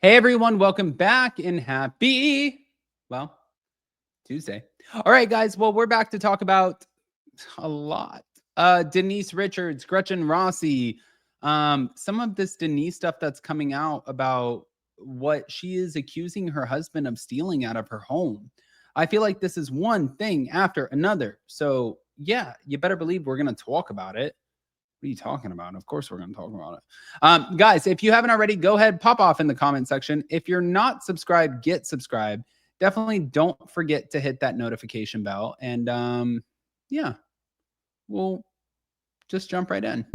Hey everyone, welcome back and happy, well, Tuesday. All right, guys. Well, we're back to talk about a lot. Denise Richards, Gretchen Rossi, some of this Denise stuff that's coming out about what she is accusing her husband of stealing out of her home. I feel like this is one thing after another. So, yeah, you better believe we're going to talk about it. What are you talking about? Of course, we're going to talk about it. Guys, if you haven't already, go ahead, pop off in the comment section. If you're not subscribed, get subscribed. Definitely don't forget to hit that notification bell. And yeah, we'll just jump right in.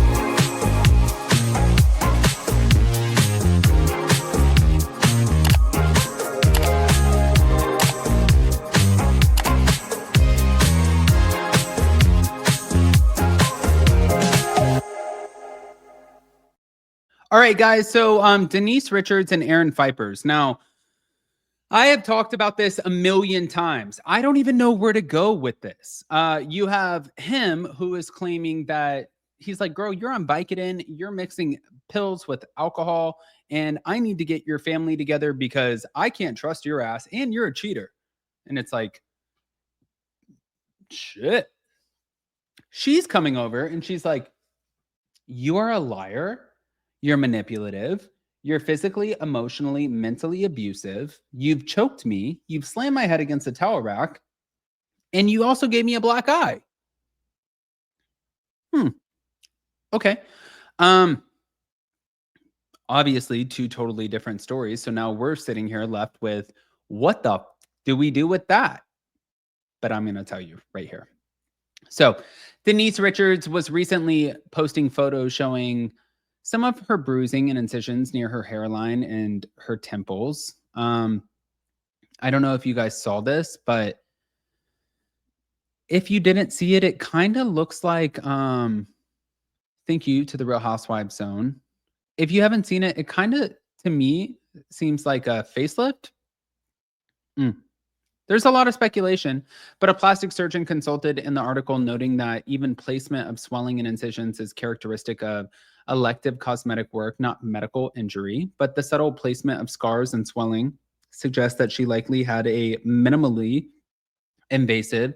All right, guys. So Denise Richards and Aaron Phypers. Now, I have talked about this a million times. I don't even know where to go with this. You have him who is claiming that he's like, girl, you're on Vicodin, you're mixing pills with alcohol, and I need to get your family together because I can't trust your ass and you're a cheater. And it's like, shit. She's coming over and she's like, you are a liar. You're manipulative. You're physically, emotionally, mentally abusive. You've choked me. You've slammed my head against a towel rack. And you also gave me a black eye. Okay. Um, Obviously, two totally different stories. So now we're sitting here left with what the do we do with that? But I'm going to tell you right here. So, Denise Richards was recently posting photos showing some of her bruising and incisions near her hairline and her temples. I don't know if you guys saw this, but if you didn't see it, it kind of looks like thank you to the Real Housewives Zone. If you haven't seen it, it kind of to me seems like a facelift. There's a lot of speculation, but a plastic surgeon consulted in the article noting that even placement of swelling and incisions is characteristic of elective cosmetic work, not medical injury. But the subtle placement of scars and swelling suggests that she likely had a minimally invasive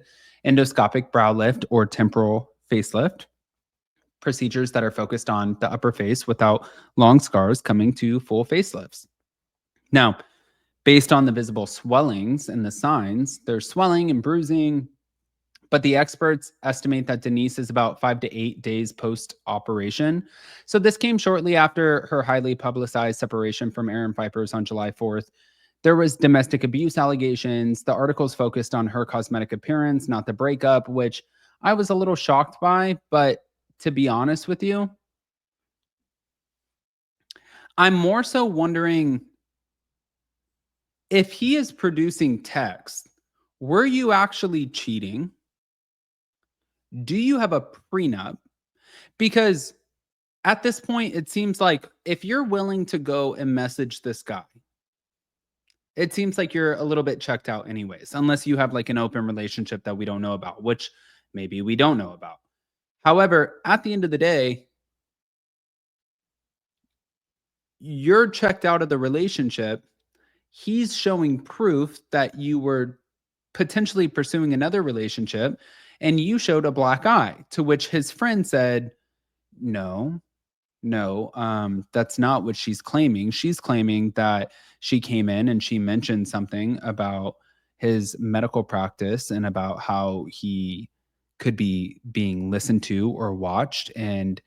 endoscopic brow lift or temporal facelift, procedures that are focused on the upper face without long scars coming to full facelifts. Now, based on the visible swellings and the signs, there's swelling and bruising, but the experts estimate that Denise is about 5 to 8 days post-operation. So this came shortly after her highly publicized separation from Aaron Phypers on July 4th. There was domestic abuse allegations. The articles focused on her cosmetic appearance, not the breakup, which I was a little shocked by, but to be honest with you, I'm more so wondering if he is producing text, were you actually cheating? Do you have a prenup? Because at this point, it seems like if you're willing to go and message this guy, it seems like you're a little bit checked out anyways, unless you have like an open relationship that we don't know about, which maybe we don't know about. However, at the end of the day, you're checked out of the relationship. He's showing proof that you were potentially pursuing another relationship and you showed a black eye, to which his friend said, no, that's not what she's claiming. She's claiming that she came in and she mentioned something about his medical practice and about how he could be being listened to or watched. And,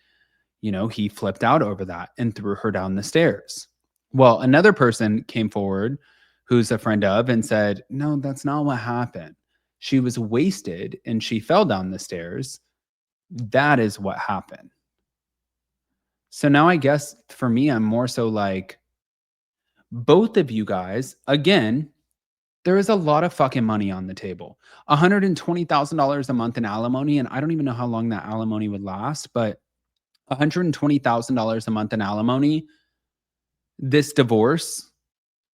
he flipped out over that and threw her down the stairs. Well, another person came forward who's a friend of and said, no, that's not what happened. She was wasted and she fell down the stairs. That is what happened. So now I guess for me, I'm more so like, both of you guys, again, there is a lot of fucking money on the table. $120,000 a month in alimony, and I don't even know how long that alimony would last, but $120,000 a month in alimony, this divorce,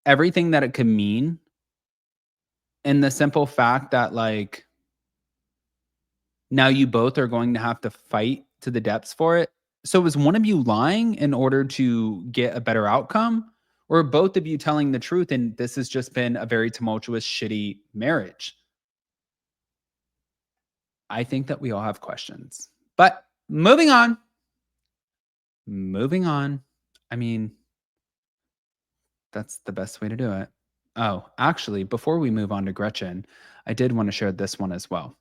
everything that it could mean, and the simple fact that like now you both are going to have to fight to the depths for it. So was one of you lying in order to get a better outcome? Or both of you telling the truth and this has just been a very tumultuous, shitty marriage? I think that we all have questions. But moving on. Moving on. I mean, that's the best way to do it. Oh, actually, before we move on to Gretchen, I did want to share this one as well.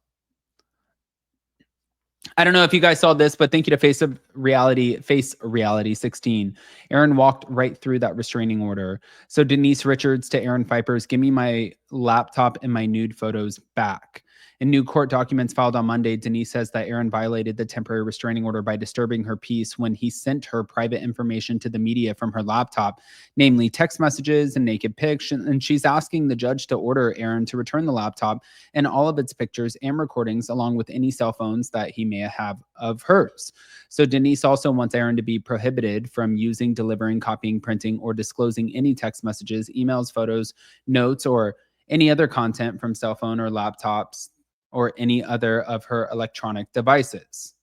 I don't know if you guys saw this, but thank you to Face Reality 16. Aaron walked right through that restraining order. So Denise Richards to Aaron Phypers, give me my laptop and my nude photos back. In new court documents filed on Monday, Denise says that Aaron violated the temporary restraining order by disturbing her peace when he sent her private information to the media from her laptop, namely text messages and naked pics. And she's asking the judge to order Aaron to return the laptop and all of its pictures and recordings, along with any cell phones that he may have of hers. So Denise also wants Aaron to be prohibited from using, delivering, copying, printing, or disclosing any text messages, emails, photos, notes, or any other content from cell phone or laptops or any other of her electronic devices.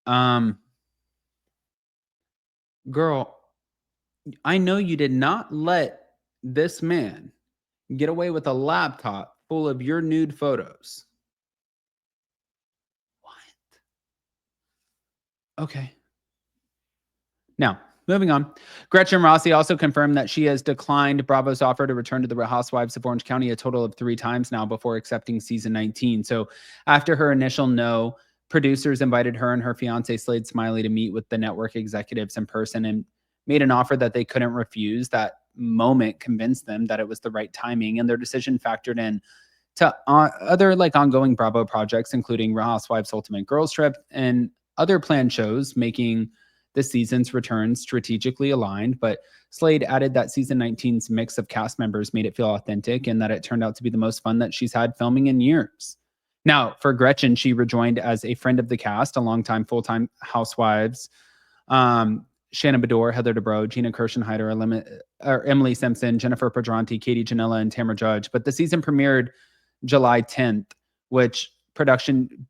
Girl, I know you did not let this man get away with a laptop full of your nude photos. What? Okay. Now, moving on. Gretchen Rossi also confirmed that she has declined Bravo's offer to return to the Real Housewives of Orange County a total of 3 times now before accepting season 19. So after her initial no, producers invited her and her fiance Slade Smiley to meet with the network executives in person and made an offer that they couldn't refuse. That moment convinced them that it was the right timing, and their decision factored in to other like ongoing Bravo projects, including Real Housewives Ultimate Girls Trip and other planned shows, making this season's return strategically aligned. But Slade added that season 19's mix of cast members made it feel authentic and that it turned out to be the most fun that she's had filming in years. Now, for Gretchen, she rejoined as a friend of the cast, a longtime full-time housewives. Shannon Bedore, Heather Dubrow, Gina Kirschenheiter, Emily Simpson, Jennifer Pedranti, Katie Janela, and Tamra Judge. But the season premiered July 10th, which production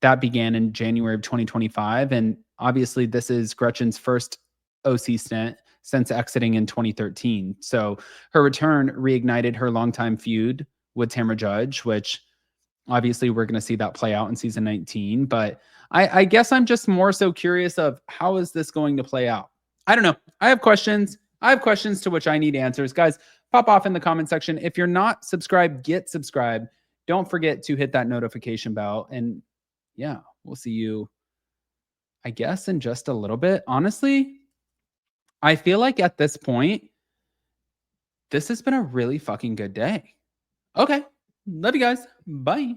that began in January of 2025. And obviously, this is Gretchen's first OC stint since exiting in 2013. So her return reignited her longtime feud with Tamra Judge, which obviously we're going to see that play out in season 19. But I guess I'm just more so curious of how is this going to play out? I don't know. I have questions. I have questions to which I need answers. Guys, pop off in the comment section. If you're not subscribed, get subscribed. Don't forget to hit that notification bell. And yeah, we'll see you, I guess, in just a little bit. Honestly, I feel like at this point, this has been a really fucking good day. Okay. Love you guys. Bye.